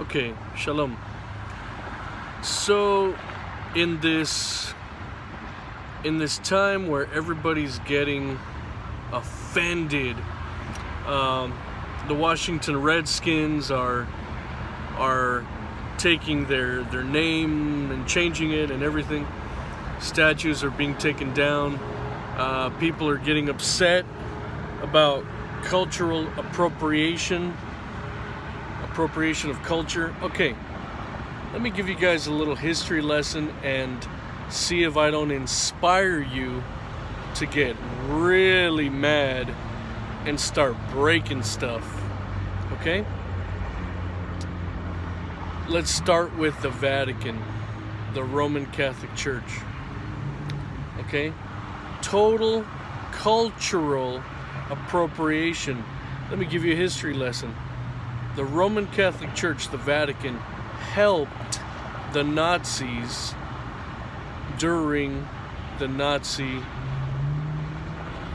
Okay, shalom. So, in this time where everybody's getting offended, the Washington Redskins are taking their name and changing it and everything. Statues are being taken down. People are getting upset about cultural appropriation of culture. Okay, let me give you guys a little history lesson and see if I don't inspire you to get really mad and start breaking stuff. Okay? Let's start with the Vatican, the Roman Catholic Church. Okay? Total cultural appropriation. Let me give you a history lesson. The Roman Catholic Church, the Vatican, helped the Nazis during the Nazi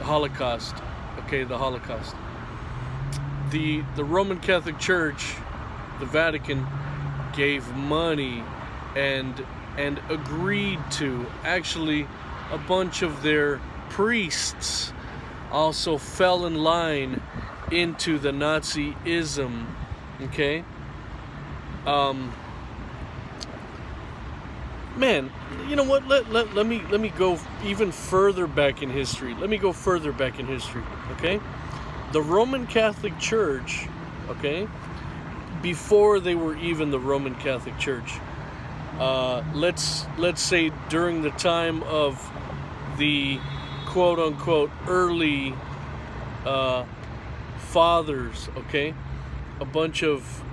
Holocaust. Okay, the Holocaust. The Roman Catholic Church, the Vatican, gave money and agreed to. Actually, a bunch of their priests also fell in line into the Nazism. Okay? Man, you know what? Let me go even further back in history. Okay? The Roman Catholic Church, okay, before they were even the Roman Catholic Church, let's say during the time of the quote unquote early fathers, okay, a bunch of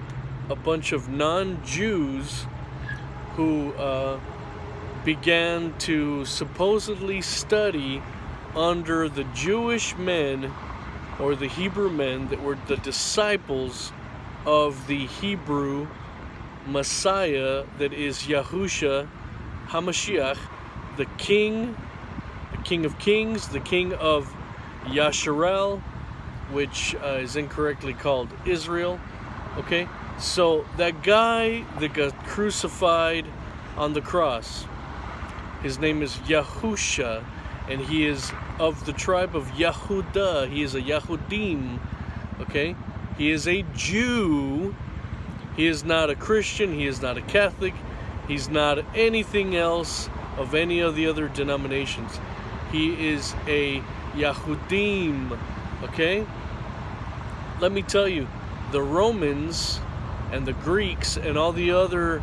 non-Jews who began to supposedly study under the Jewish men or the Hebrew men that were the disciples of the Hebrew Messiah, that is Yahusha HaMashiach, the King of Kings, the King of Yasharel, which is incorrectly called Israel. Okay, so that guy that got crucified on the cross, his name is Yahusha, and he is of the tribe of Yehuda. He is a Yahudim. Okay, he is a Jew. He is not a Christian. He is not a Catholic. He's not anything else of any of the other denominations. He is a Yahudim. Okay, let me tell you, the Romans and the Greeks and all the other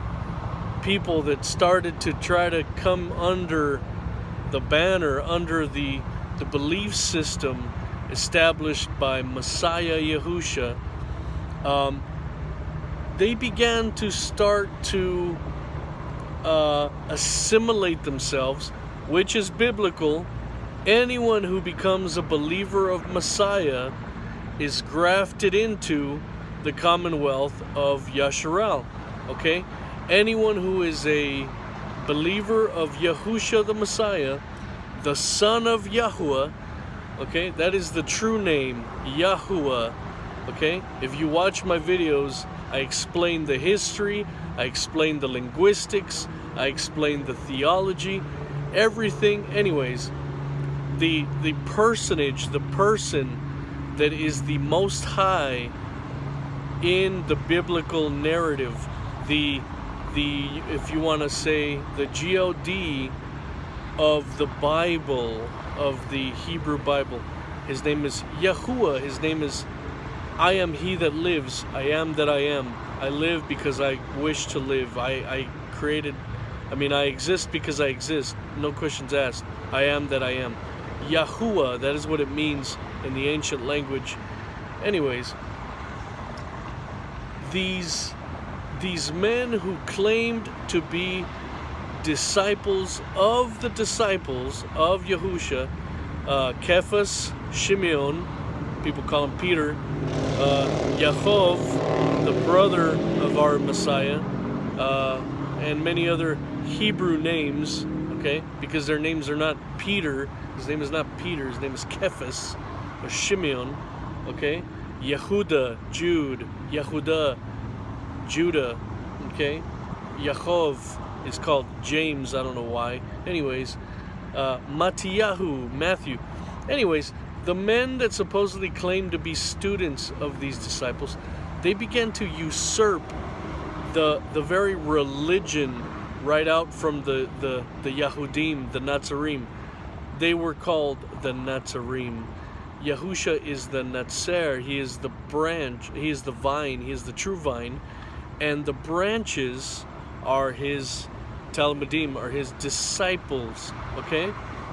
people that started to try to come under the banner, under the belief system established by Messiah Yahusha, they began to start to assimilate themselves, which is biblical. Anyone who becomes a believer of Messiah is grafted into the commonwealth of Yasharel. Okay? Anyone who is a believer of Yahusha the Messiah, the son of Yahuwah, okay? That is the true name, Yahuwah. Okay? If you watch my videos, I explain the history, I explain the linguistics, I explain the theology, everything. Anyways, the personage, the person that is the most high in the biblical narrative, the if you want to say the God of the Bible, of the Hebrew Bible, his name is Yahuwah. His name is I am he that lives, I am that I am. I live because I wish to live. I exist because I exist. No questions asked. I am that I am. Yahuwah, that is what it means in the ancient language. Anyways, these men who claimed to be disciples of the disciples of Yahusha, Cephas, Shimeon, people call him Peter, Yaakov, the brother of our Messiah, and many other Hebrew names, okay, because their names are not Peter. His name is not Peter, his name is Cephas, or Shimeon, okay, Yehuda, Jude, Yehuda, Judah, okay? Yaakov is called James, I don't know why. Anyways, Matthew. Anyways, the men that supposedly claimed to be students of these disciples, they began to usurp the very religion right out from the Yahudim, the Nazarim. They were called the Nazarim. Yahusha is the Natzer. He is the branch. He is the vine. He is the true vine. And the branches are his Talmudim, are his disciples. Okay?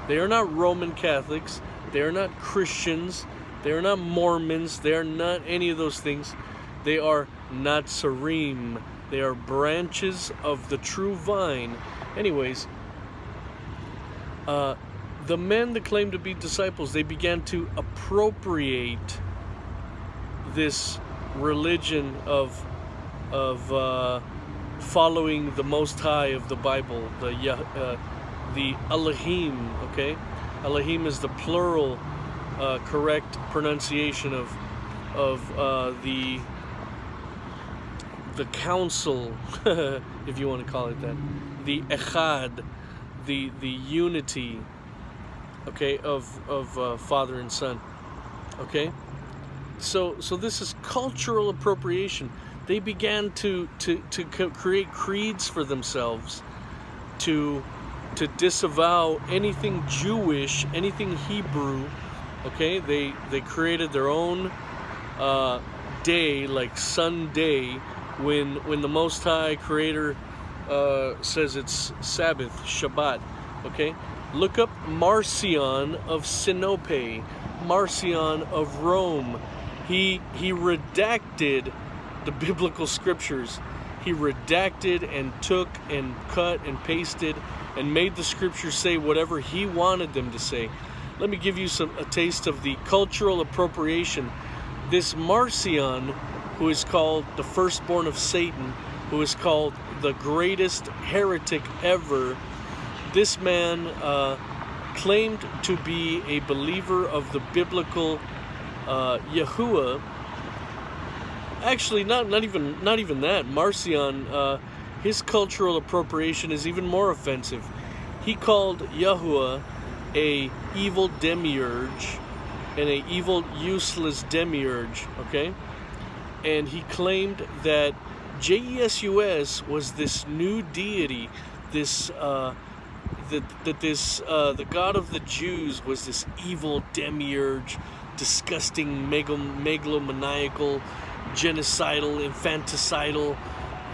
They are not Roman Catholics. They are not Christians. They are not Mormons. They are not any of those things. They are Nazarim. They are branches of the true vine. Anyways, the men that claim to be disciples, they began to appropriate this religion of following the Most High of the Bible, the Elohim. Okay, Elohim is the plural, correct pronunciation of the council, if you want to call it that, the Echad, the unity, okay, of Father and Son, okay. So this is cultural appropriation. They began to create creeds for themselves, to disavow anything Jewish, anything Hebrew, okay. They created their own day, like Sunday, when the Most High Creator says it's Sabbath, Shabbat, okay? Look up Marcion of Sinope, Marcion of Rome. He redacted the biblical scriptures. He redacted and took and cut and pasted and made the scriptures say whatever he wanted them to say. Let me give you a taste of the cultural appropriation. This Marcion, who is called the firstborn of Satan, who is called the greatest heretic ever, this man claimed to be a believer of the biblical Yahuwah. Actually, not even that. Marcion, his cultural appropriation is even more offensive. He called Yahuwah a evil demiurge and a evil, useless demiurge. Okay. And he claimed that Jesus was this new deity, this the God of the Jews was this evil demiurge, disgusting, megalomaniacal, genocidal, infanticidal,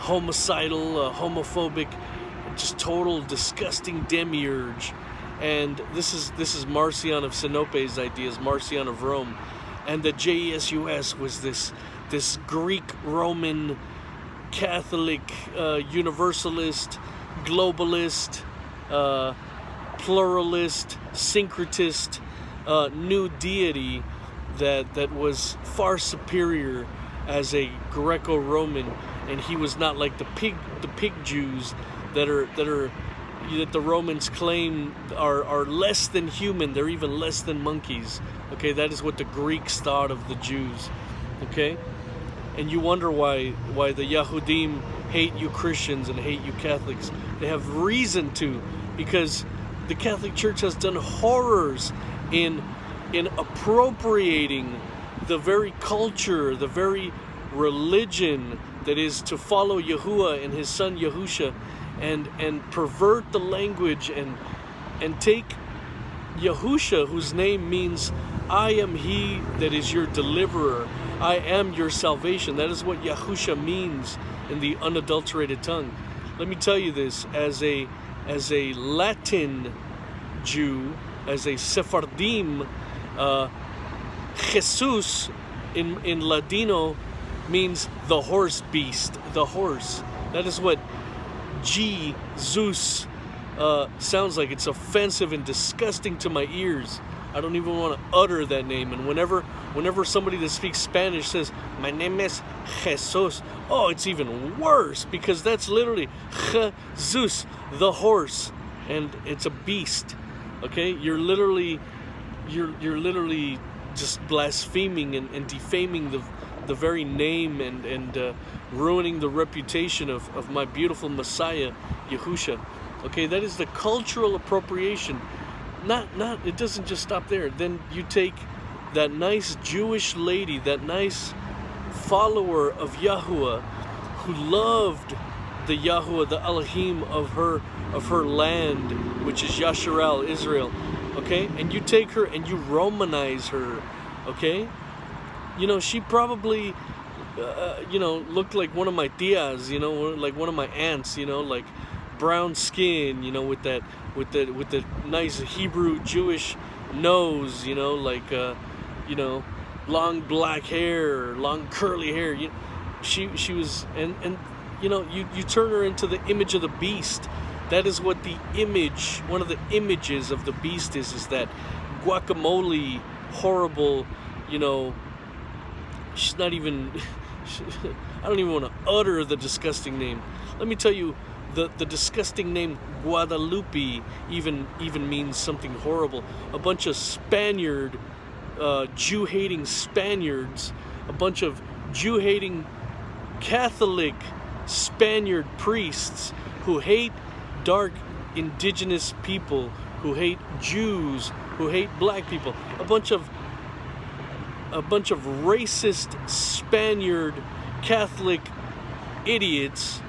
homicidal, homophobic, just total disgusting demiurge. And this is Marcion of Sinope's ideas, Marcion of Rome, and that Jesus was this Greek Roman Catholic universalist, globalist, pluralist, syncretist, new deity that was far superior as a Greco-Roman, and he was not like the pig Jews that the Romans claim are less than human. They're even less than monkeys. Okay, that is what the Greeks thought of the Jews. Okay. And you wonder why the Yahudim hate you Christians and hate you Catholics. They have reason to, because the Catholic Church has done horrors in appropriating the very culture, the very religion that is to follow Yahuwah and his son Yahusha, and pervert the language and take Yahusha, whose name means I am he that is your deliverer. I am your salvation. That is what Yahusha means in the unadulterated tongue. Let me tell you this, as a Latin Jew, as a Sephardim, Jesus in Ladino means the horse beast, the horse. That is what Jesus sounds like. It's offensive and disgusting to my ears. I don't even want to utter that name. And whenever somebody that speaks Spanish says, my name is Jesus, oh, it's even worse, because that's literally Jesus, the horse, and it's a beast. Okay, you're literally just blaspheming and defaming the very name and ruining the reputation of my beautiful Messiah, Yahusha. Okay, that is the cultural appropriation. It doesn't just stop there. Then you take that nice Jewish lady, that nice follower of Yahuwah, who loved the Yahuwah, the Elohim of her land, which is Yasharal, Israel. Okay, and you take her and you Romanize her. Okay, you know, she probably you know, looked like one of my tias, you know, like one of my aunts, you know, like brown skin, you know, with the nice Hebrew Jewish nose, you know, like you know, long black hair, long curly hair. She was, and you know, you turn her into the image of the beast. That is what the image, one of the images of the beast is that guacamole, horrible, you know. She's not even. I don't even want to utter the disgusting name. Let me tell you, the disgusting name Guadalupe even means something horrible. A bunch of Spaniard, Jew-hating Spaniards, a bunch of Jew-hating Catholic Spaniard priests who hate dark indigenous people, who hate Jews, who hate black people. A bunch of racist Spaniard Catholic idiots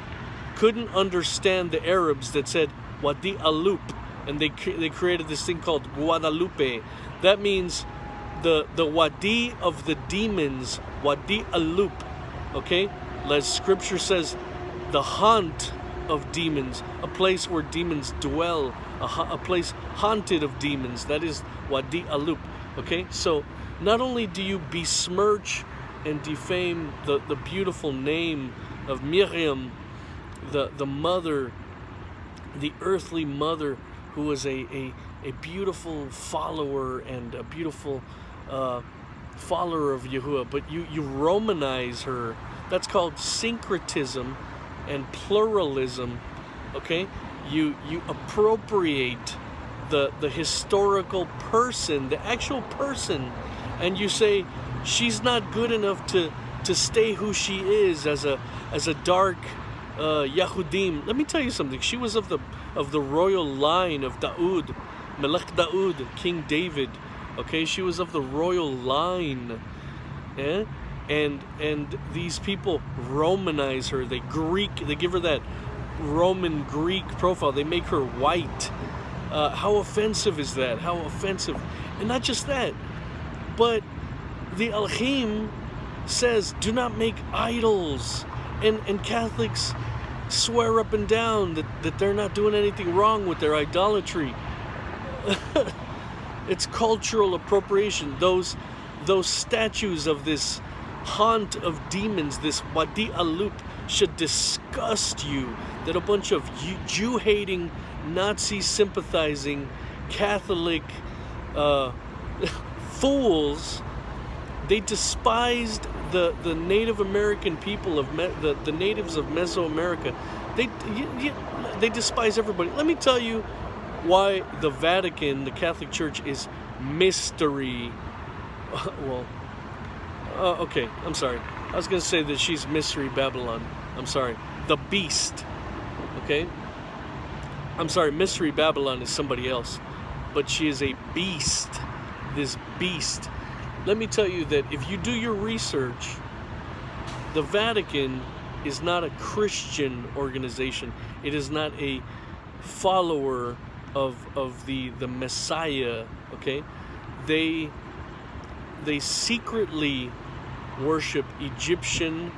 couldn't understand the Arabs that said Wadi Alup, and they created this thing called Guadalupe. That means the Wadi of the demons, Wadi Alup. Okay, as Scripture says, the haunt of demons, a place where demons dwell, a place haunted of demons. That is Wadi Alup. Okay, so not only do you besmirch and defame the beautiful name of Miriam, the mother, the earthly mother, who was a beautiful follower and a beautiful follower of Yahuwah, but you Romanize her. That's called syncretism and pluralism. Okay, you appropriate the historical person, the actual person, and you say she's not good enough to stay who she is as a dark Yahudim. Let me tell you something. She was of the royal line of Daud, Melech Daud, King David. Okay, she was of the royal line. Yeah? And these people Romanize her. They give her that Roman Greek profile. They make her white. How offensive is that? How offensive. And not just that, but the Elohim says, do not make idols. And Catholics swear up and down that they're not doing anything wrong with their idolatry. It's cultural appropriation. Those statues of this haunt of demons, this Wadi Alup, should disgust you. That a bunch of Jew-hating, Nazi-sympathizing, Catholic fools, they despised the Native American people of the natives of Mesoamerica. They despise everybody. Let me tell you why the Vatican, the Catholic Church, is mystery. Okay, I'm sorry. I was going to say that she's Mystery Babylon. I'm sorry. The Beast. Okay? I'm sorry, Mystery Babylon is somebody else. But she is a beast. This beast. Let me tell you that if you do your research, the Vatican is not a Christian organization. It is not a follower of the Messiah. Okay? They secretly worship Egyptian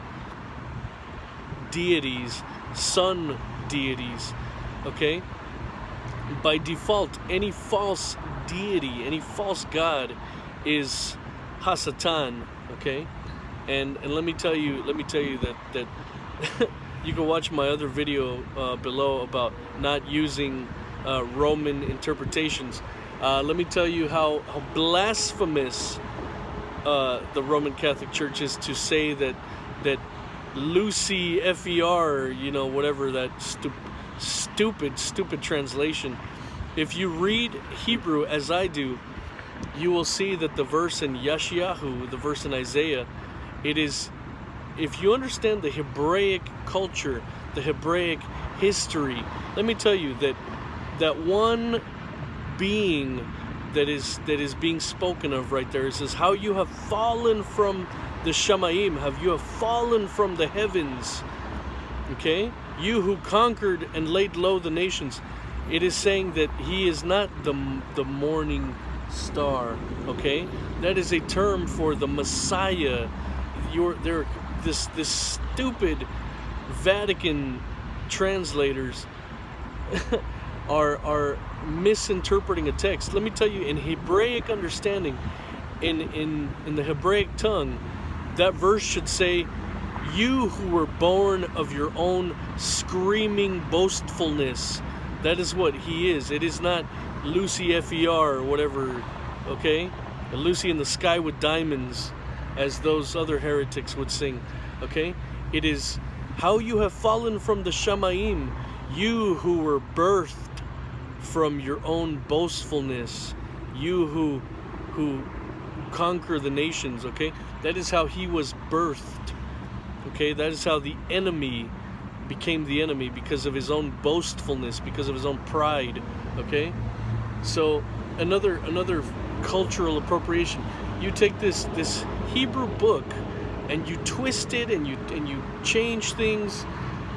deities, sun deities. Okay? By default, any false deity, any false god is Hasatan. Okay? And let me tell you that you can watch my other video below about not using Roman interpretations. Let me tell you how blasphemous the Roman Catholic Church is to say that Lucy F-E-R, you know, whatever that stupid translation. If you read Hebrew as I do, you will see that the verse in Yeshayahu, the verse in Isaiah, It is, if you understand the Hebraic culture, the Hebraic history, let me tell you that one being that is being spoken of right there, it says, how you have fallen from the Shamayim, you have fallen from the heavens. Okay? You who conquered and laid low the nations. It is saying that he is not the morning star. Okay? That is a term for the Messiah. This stupid Vatican translators are misinterpreting a text. Let me tell you, in Hebraic understanding, in the Hebraic tongue, that verse should say, you who were born of your own screaming boastfulness. That is what he is. It is not Lucy F.E.R. or whatever, okay? Lucy in the Sky with Diamonds, as those other heretics would sing, okay? It is how you have fallen from the Shamayim, you who were birthed from your own boastfulness, you who conquer the nations, okay? That is how he was birthed, okay? That is how the enemy became the enemy, because of his own boastfulness, because of his own pride, okay? So another cultural appropriation. You take this Hebrew book and you twist it and you change things.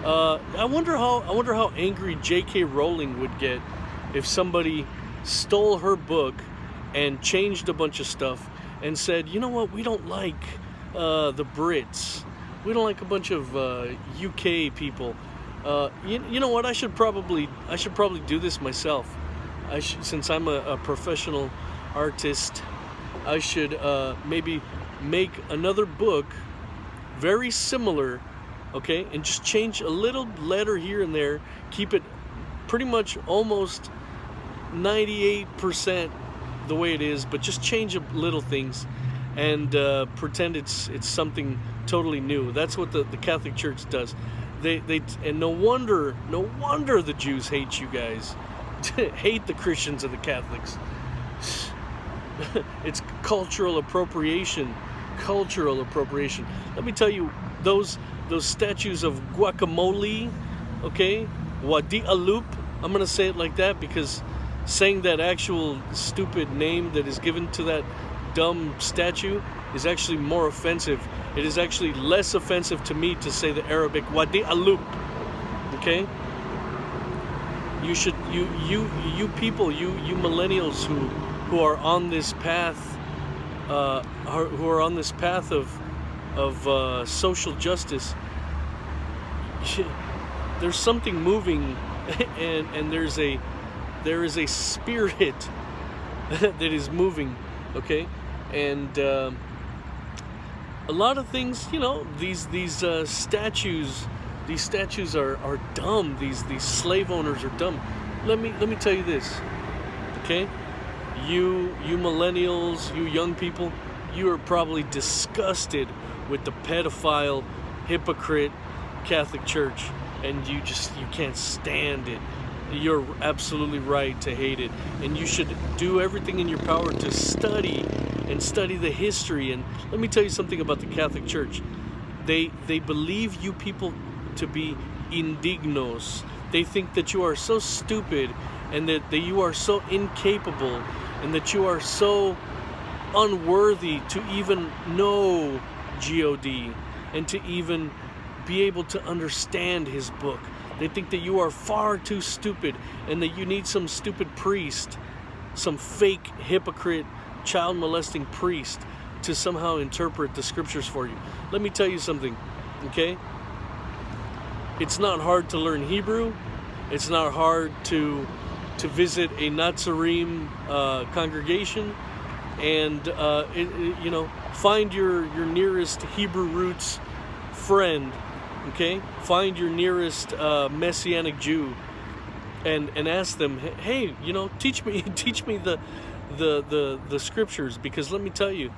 I wonder how angry J.K. Rowling would get if somebody stole her book and changed a bunch of stuff and said, you know what, we don't like the Brits. We don't like a bunch of UK people. You know what? I should probably do this myself. Since I'm a professional artist, I should maybe make another book very similar, okay, and just change a little letter here and there. Keep it pretty much almost 98% the way it is, but just change up little things and pretend it's something totally new. That's what the Catholic Church does. They and no wonder the Jews hate you guys. Hate the Christians and the Catholics. It's cultural appropriation. Cultural appropriation. Let me tell you, those statues of guacamole, okay, Wadi Alup. I'm gonna say it like that because saying that actual stupid name that is given to that dumb statue is actually more offensive. It is actually less offensive to me to say the Arabic Wadi Alup. Okay? You should you people, you millennials who are on this path who are on this path of social justice, there's something moving and there is a spirit that is moving, okay? And a lot of things, you know, these statues are dumb. These slave owners are dumb. Let me tell you this, okay? You millennials, you young people, you are probably disgusted with the pedophile, hypocrite Catholic Church, and you can't stand it. You're absolutely right to hate it, and you should do everything in your power to study the history. And let me tell you something about the Catholic Church. They believe you people to be indignos. They think that you are so stupid and that you are so incapable and that you are so unworthy to even know God and to even be able to understand his book. They think that you are far too stupid and that you need some stupid priest, some fake hypocrite, child molesting priest to somehow interpret the scriptures for you. Let me tell you something, okay? It's not hard to learn Hebrew. It's not hard to visit a Nazarene congregation and you know, find your nearest Hebrew roots friend. Okay, find your nearest Messianic Jew, and ask them, hey, you know, teach me the scriptures, because let me tell you,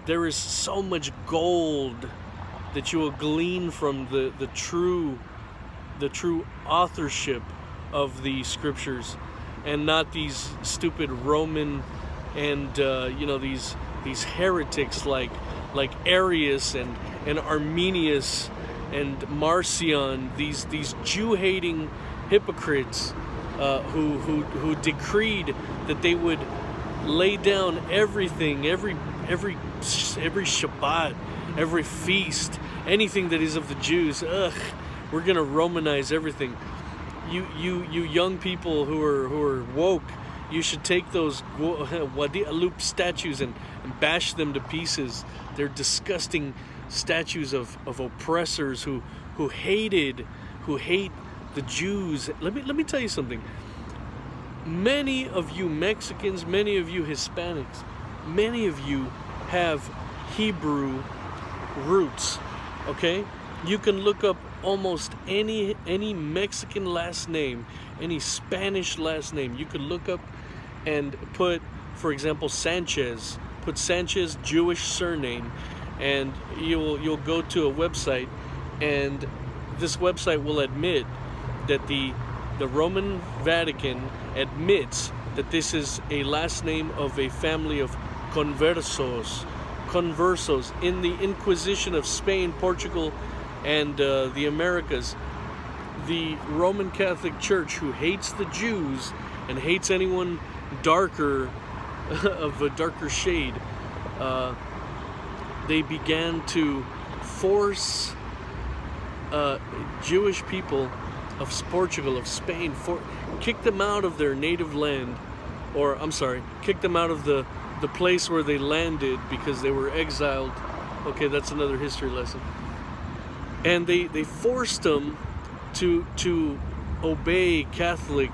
there is so much gold that you will glean from the true authorship of the scriptures, and not these stupid Roman and you know, these these heretics like Arius and Arminius and Marcion, these Jew-hating hypocrites who decreed that they would lay down everything, every Shabbat, every feast, anything that is of the Jews. We're gonna Romanize everything. You young people who are woke, you should take those Wadi Alup statues and bash them to pieces. They're disgusting statues of oppressors who hate the Jews. Let me tell you something. Many of you Mexicans, many of you Hispanics, many of you have Hebrew roots. Okay? You can look up almost any Mexican last name, any Spanish last name. You could look up and put, for example, Sanchez. Put Sanchez Jewish surname, and you'll go to a website, and this website will admit that the Roman Vatican admits that this is a last name of a family of conversos in the Inquisition of Spain, Portugal, and the Americas. The Roman Catholic Church, who hates the Jews and hates anyone darker, of a darker shade, they began to force Jewish people of Portugal, of Spain, kick them out of their native land, or I'm sorry, kick them out of the place where they landed because they were exiled. Okay, that's another history lesson. And they forced them to obey Catholic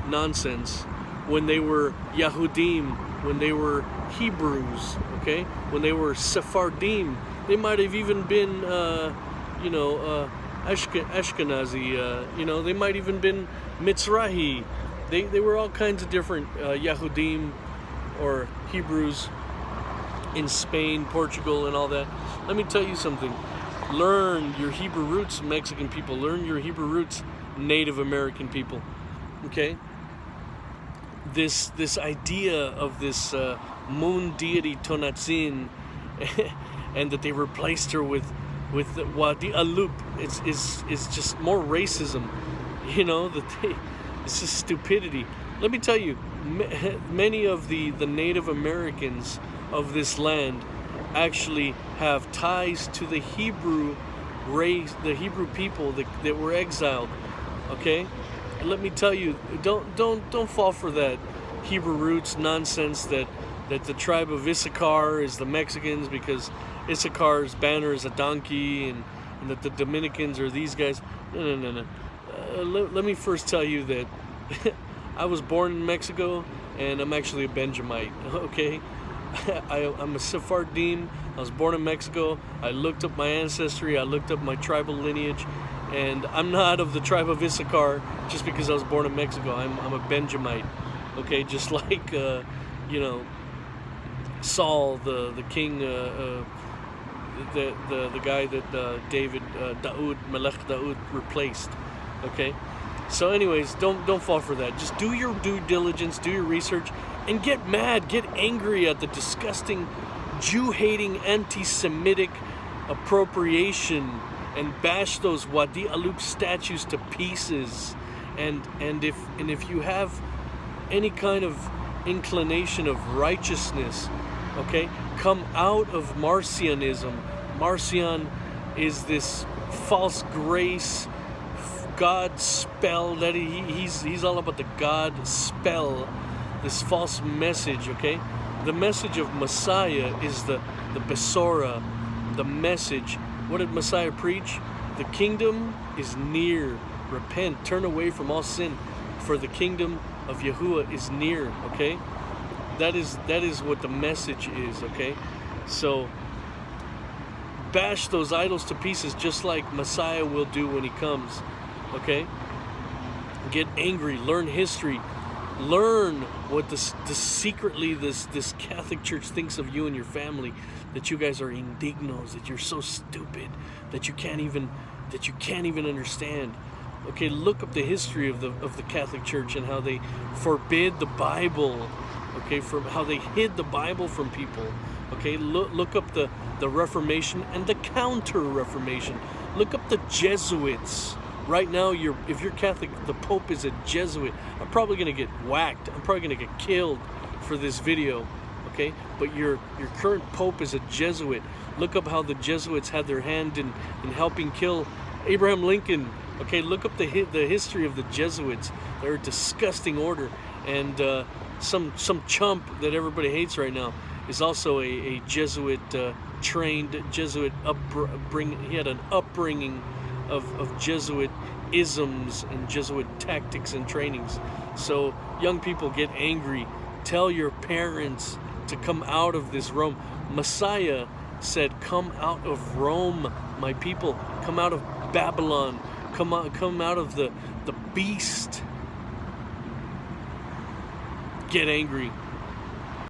nonsense when they were Yahudim, when they were Hebrews, okay? When they were Sephardim. They might have even been, Ashkenazi, they might even been Mitzrahi. They were all kinds of different Yahudim or Hebrews in Spain, Portugal, and all that. Let me tell you something. Learn your Hebrew roots, Mexican people. Learn your Hebrew roots, Native American people. Okay? This idea of this moon deity Tonatzin, and that they replaced her with Wadi Alup, is just more racism. It's just stupidity. Let me tell you, many of the Native Americans of this land actually have ties to the Hebrew race, the Hebrew people that were exiled. Okay, and let me tell you, don't fall for that Hebrew roots nonsense that the tribe of Issachar is the Mexicans because Issachar's banner is a donkey, and that the Dominicans are these guys. No. Let me first tell you that I was born in Mexico, and I'm actually a Benjamite. Okay. I'm a Sephardim. I was born in Mexico. I looked up my ancestry. I looked up my tribal lineage, and I'm not of the tribe of Issachar just because I was born in Mexico. I'm a Benjamite. Okay, just like Saul, the king, the guy that Melech Daud replaced. Okay, so anyways, don't fall for that. Just do your due diligence, do your research, and get mad, get angry at the disgusting Jew-hating, anti-Semitic appropriation, and bash those Wadi Alup statues to pieces. And if you have any kind of inclination of righteousness, okay, come out of Marcionism. Marcion is this false grace, God spell that he's all about the God spell, this false message. Okay, the message of Messiah is the Besora, the message. What did Messiah preach? The kingdom is near. Repent, turn away from all sin, for the kingdom of Yahuwah is near. Okay, that is what the message is. Okay, so bash those idols to pieces, just like Messiah will do when he comes. Okay, get angry, learn history, learn what this secretly this Catholic Church thinks of you and your family, that you guys are indignos, that you're so stupid that you can't even understand. Okay, look up the history of the Catholic Church and how they forbid the Bible. Okay, from how they hid the Bible from people. Okay, look up the Reformation and the Counter-Reformation. Look up the Jesuits. Right now, if you're Catholic, the Pope is a Jesuit. I'm probably gonna get whacked. I'm probably gonna get killed for this video. Okay, but your current Pope is a Jesuit. Look up how the Jesuits had their hand in helping kill Abraham Lincoln. Okay, look up the history of the Jesuits. They're a disgusting order, and some chump that everybody hates right now is also a Jesuit trained Jesuit upbringing. He had an upbringing of Jesuit isms and Jesuit tactics and trainings. So young people, get angry. Tell your parents to come out of this Rome. Messiah said, "Come out of Rome, my people. Come out of Babylon. Come out of the beast." Get angry.